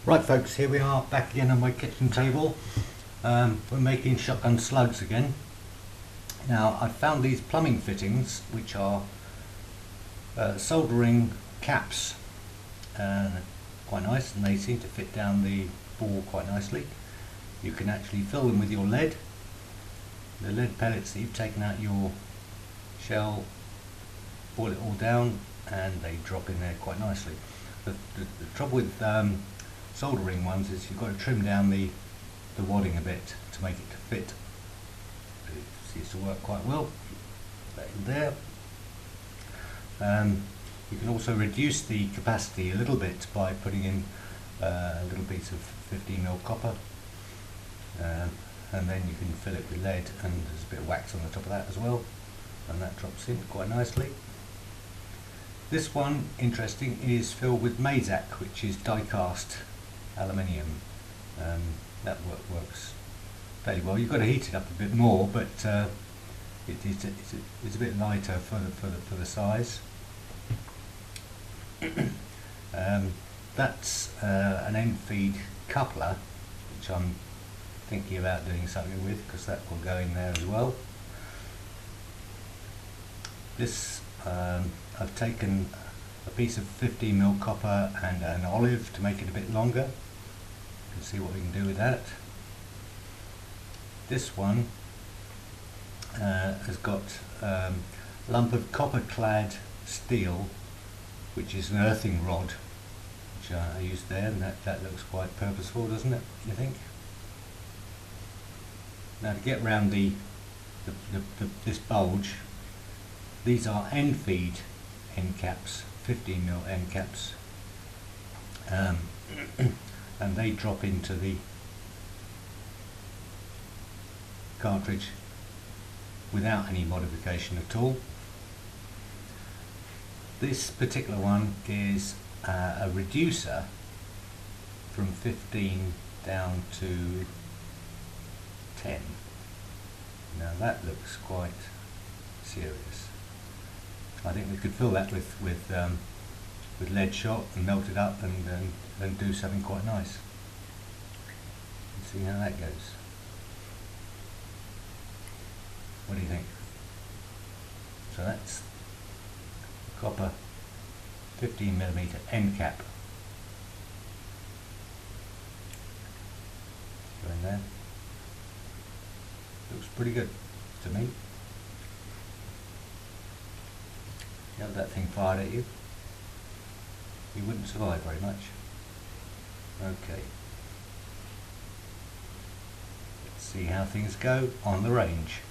Right folks, here we are back again on my kitchen table. We're making shotgun slugs again. Now I found these plumbing fittings which are soldering caps, quite nice, and they seem to fit down the bore quite nicely. You can actually fill them with your lead. The lead pellets that you've taken out your shell, boil it all down and they drop in there quite nicely. The trouble with soldering ones is you've got to trim down the wadding a bit to make it to fit. It seems to work quite well. That in there. You can also reduce the capacity a little bit by putting in a little piece of 15mm copper, and then you can fill it with lead, and there's a bit of wax on the top of that as well, and that drops in quite nicely. This one, interesting, is filled with Mazak, which is die-cast aluminium. That works fairly well. You've got to heat it up a bit more, but it's a bit lighter for the size. That's an end feed coupler, which I'm thinking about doing something with, because that will go in there as well. This I've taken a piece of 15mm copper and an olive to make it a bit longer. You can see what we can do with that. This one has got a lump of copper clad steel, which is an earthing rod, which I used there, and that looks quite purposeful, doesn't it, you think? Now to get round this bulge, these are end feed end caps, 15mm end caps, and they drop into the cartridge without any modification at all. This particular one is a reducer from 15 down to 10. Now that looks quite serious. I think we could fill that with lead shot and melt it up and do something quite nice. Let's see how that goes. What do you think? So that's copper 15mm end cap. Go in there. Looks pretty good to me. You have that thing fired at you, you wouldn't survive very much. Okay. Let's see how things go on the range.